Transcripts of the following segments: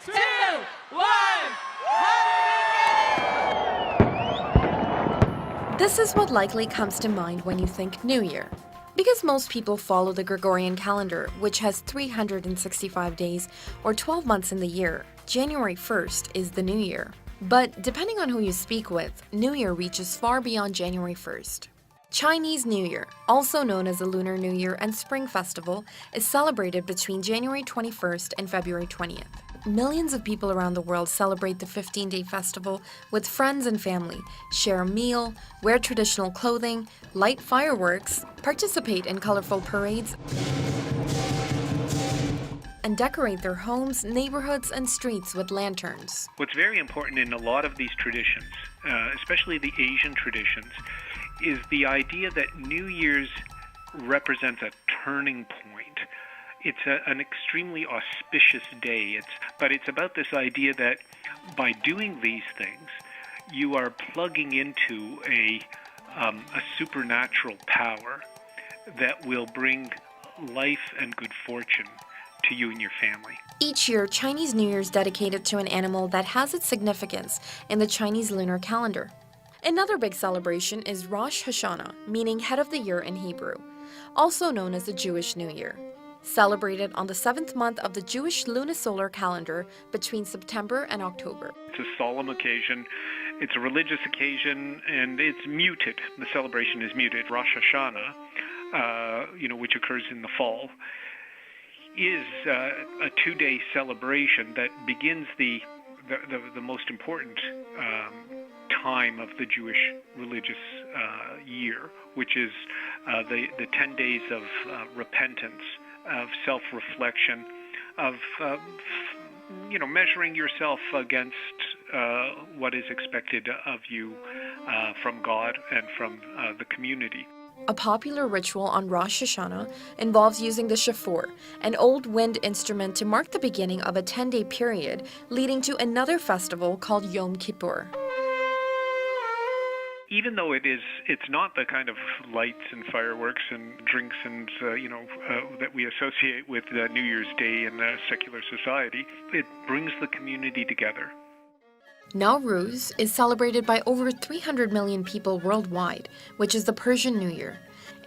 2, 1. This is what likely comes to mind when you think New Year. Because most people follow the Gregorian calendar, which has 365 days or 12 months in the year, January 1st is the New Year. But depending on who you speak with, New Year reaches far beyond January 1st. Chinese New Year, also known as the Lunar New Year and Spring Festival, is celebrated between January 21st and February 20th. Millions of people around the world celebrate the 15-day festival with friends and family, share a meal, wear traditional clothing, light fireworks, participate in colorful parades, and decorate their homes, neighborhoods, and streets with lanterns. What's very important in a lot of these traditions, especially the Asian traditions, is the idea that New Year's represents a turning point. It's an extremely auspicious day, but it's about this idea that by doing these things, you are plugging into a supernatural power that will bring life and good fortune to you and your family. Each year, Chinese New Year is dedicated to an animal that has its significance in the Chinese lunar calendar. Another big celebration is Rosh Hashanah, meaning head of the year in Hebrew, also known as the Jewish New Year. Celebrated on the 7th month of the Jewish lunisolar calendar between September and October. It's a solemn occasion, it's a religious occasion, and it's muted. The celebration is muted. Rosh Hashanah, which occurs in the fall, is a two-day celebration that begins the most important time of the Jewish religious year, which is the 10 days of repentance, of self-reflection, of measuring yourself against what is expected of you from God and from the community. A popular ritual on Rosh Hashanah involves using the shofar, an old wind instrument, to mark the beginning of a 10-day period leading to another festival called Yom Kippur. Even though it's not the kind of lights and fireworks and drinks and that we associate with New Year's Day in secular society, it brings the community together. Nowruz is celebrated by over 300 million people worldwide, which is the Persian New Year.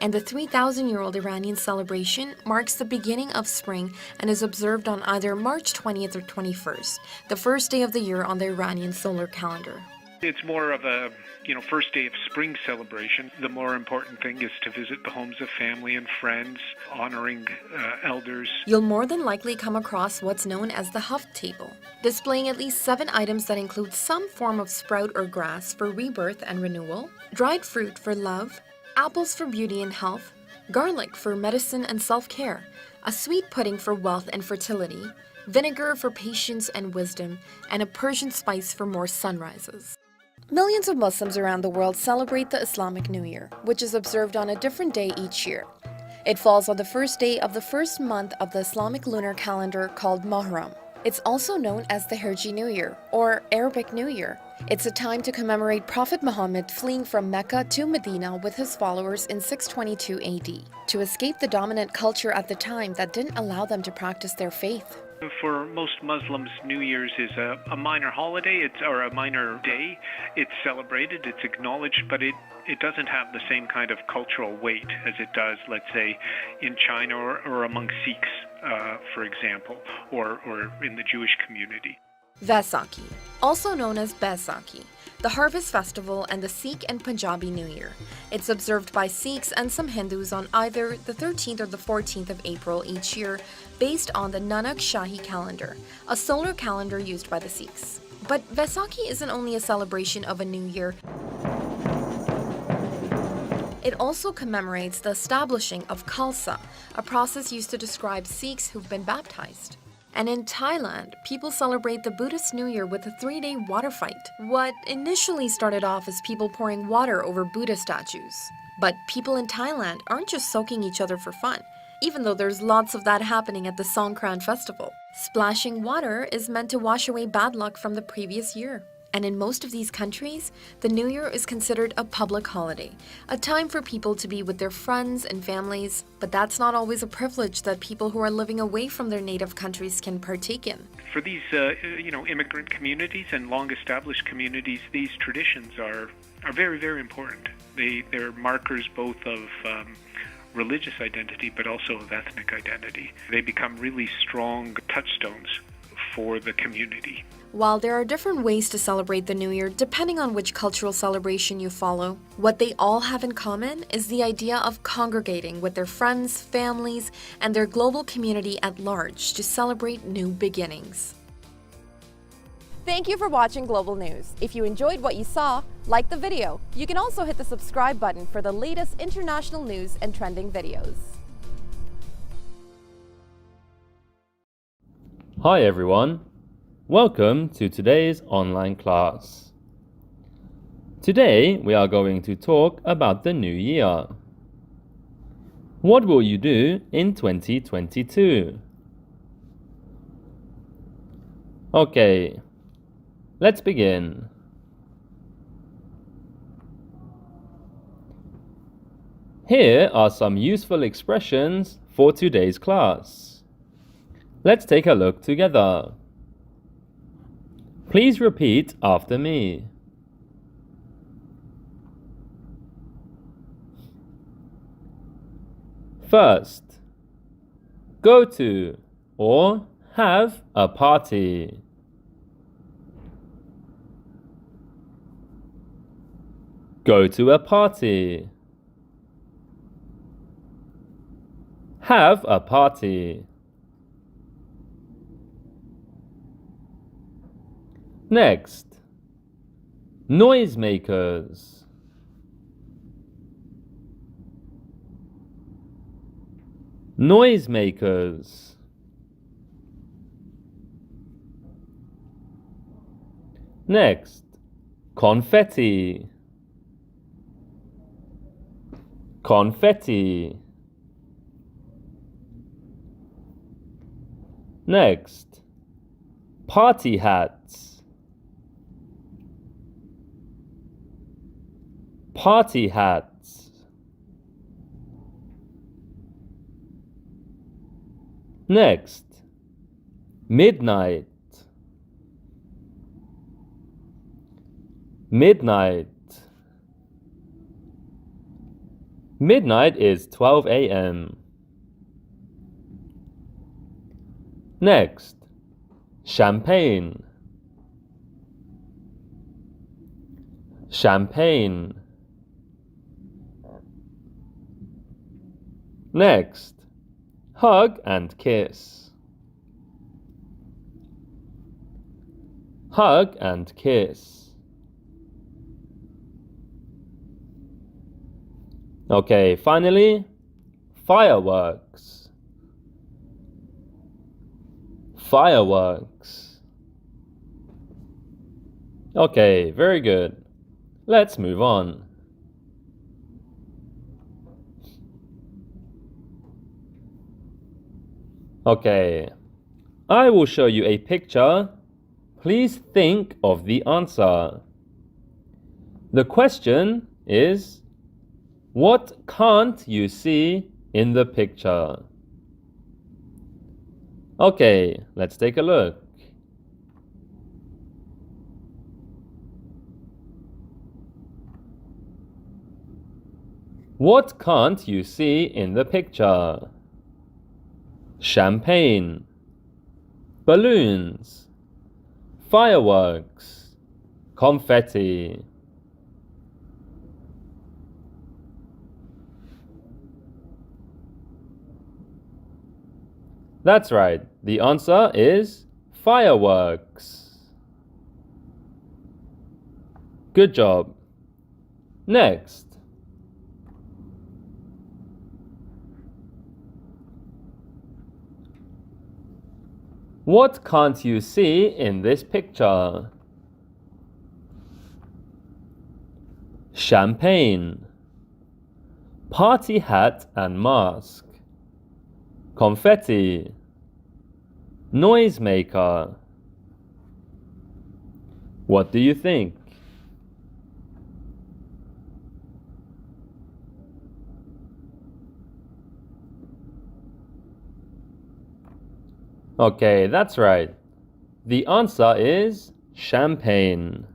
And the 3,000-year-old Iranian celebration marks the beginning of spring and is observed on either March 20th or 21st, the first day of the year on the Iranian solar calendar. It's more of a first day of spring celebration. The more important thing is to visit the homes of family and friends, honoring elders. You'll more than likely come across what's known as the Huft table, displaying at least 7 items that include some form of sprout or grass for rebirth and renewal, dried fruit for love, apples for beauty and health, garlic for medicine and self-care, a sweet pudding for wealth and fertility, vinegar for patience and wisdom, and a Persian spice for more sunrises. Millions of Muslims around the world celebrate the Islamic New Year, which is observed on a different day each year. It falls on the first day of the first month of the Islamic lunar calendar called Muharram. It's also known as the Hijri New Year, or Arabic New Year. It's a time to commemorate Prophet Muhammad fleeing from Mecca to Medina with his followers in 622 AD, to escape the dominant culture at the time that didn't allow them to practice their faith. For most Muslims, New Year's is a minor holiday, or a minor day. It's celebrated, it's acknowledged, but it doesn't have the same kind of cultural weight as it does, let's say, in China or among Sikhs, for example, or in the Jewish community. Vaisakhi, also known as Baisakhi, the harvest festival and the Sikh and Punjabi New Year. It's observed by Sikhs and some Hindus on either the 13th or the 14th of April each year, based on the Nanak Shahi calendar, a solar calendar used by the Sikhs. But Vaisakhi isn't only a celebration of a new year. It also commemorates the establishing of Khalsa, a process used to describe Sikhs who've been baptized. And in Thailand, people celebrate the Buddhist New Year with a 3-day water fight. What initially started off as people pouring water over Buddha statues. But people in Thailand aren't just soaking each other for fun, even though there's lots of that happening at the Songkran festival. Splashing water is meant to wash away bad luck from the previous year. and in most of these countries, the New Year is considered a public holiday, a time for people to be with their friends and families, but that's not always a privilege that people who are living away from their native countries can partake in. For these, immigrant communities and long-established communities, these traditions are very, very important. They're markers both of religious identity, but also of ethnic identity. They become really strong touchstones for the community. While there are different ways to celebrate the New Year depending on which cultural celebration you follow, what they all have in common is the idea of congregating with their friends, families, and their global community at large to celebrate new beginnings. Thank you for watching Global News. If you enjoyed what you saw, like the video. You can also hit the subscribe button for the latest international news and trending videos. Hi everyone, welcome to today's online class. Today we are going to talk about the new year. What will you do in 2022? Okay, let's begin. Here are some useful expressions for today's class. Let's take a look together. Please repeat after me. First, go to or have a party. Go to a party. Have a party. Next, noisemakers. Noisemakers. Next, confetti. Confetti. Next, party hats. Party hats. Next, midnight. Midnight. Midnight is 12 a.m. Next, champagne. Champagne. Next, hug and kiss. Hug and kiss. Okay, finally, fireworks. Fireworks. Okay, very good. Let's move on. Okay, I will show you a picture. Please think of the answer. The question is, what can't you see in the picture? Okay, let's take a look. What can't you see in the picture? Champagne, balloons, fireworks, confetti. That's right. The answer is fireworks. Good job. Next. What can't you see in this picture? Champagne, party hat and mask, confetti, noisemaker. What do you think? Okay, that's right. The answer is champagne.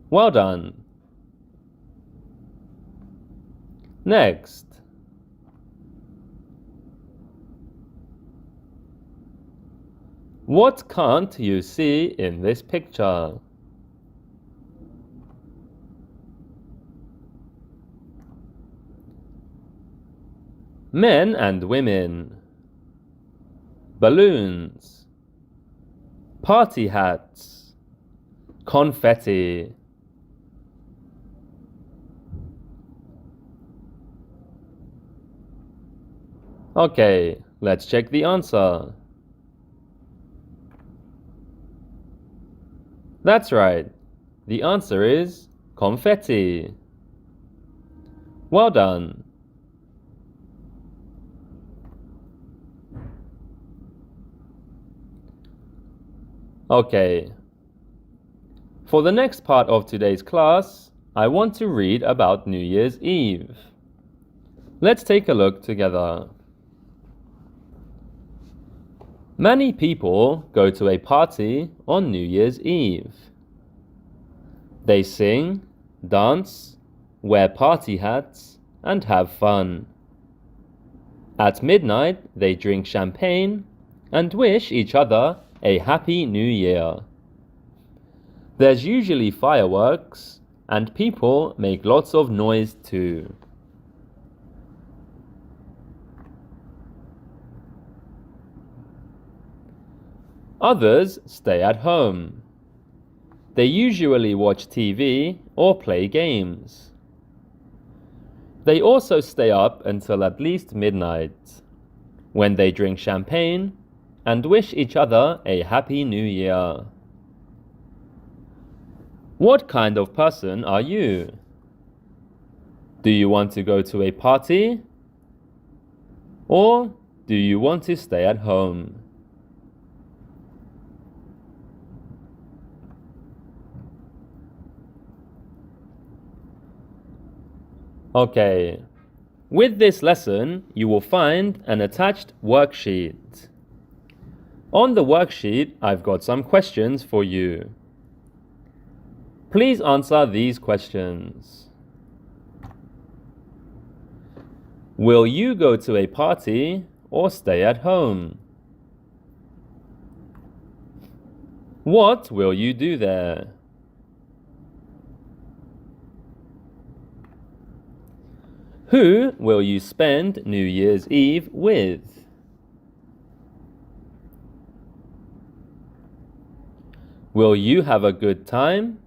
Well done. Next. What can't you see in this picture? Men and women. Balloons. Party hats. Confetti. Okay, let's check the answer. That's right. The answer is confetti. Well done. Okay. For the next part of today's class, I want to read about New Year's Eve. Let's take a look together. Many people go to a party on New Year's Eve. They sing, dance, wear party hats, and have fun. At midnight, they drink champagne and wish each other a Happy New Year. There's usually fireworks, and people make lots of noise too. Others stay at home. They usually watch TV or play games. They also stay up until at least midnight, when they drink champagne and wish each other a Happy New Year. What kind of person are you? Do you want to go to a party? Or do you want to stay at home? Okay, with this lesson, you will find an attached worksheet. On the worksheet, I've got some questions for you. Please answer these questions. Will you go to a party or stay at home? What will you do there? Who will you spend New Year's Eve with? Will you have a good time?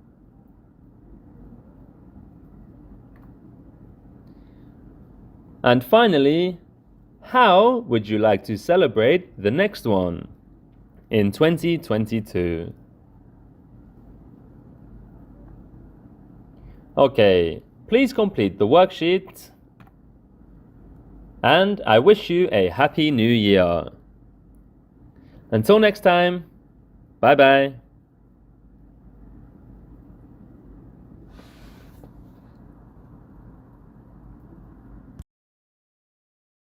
And finally, how would you like to celebrate the next one in 2022? Okay, please complete the worksheet. And I wish you a Happy New Year. Until next time, bye-bye.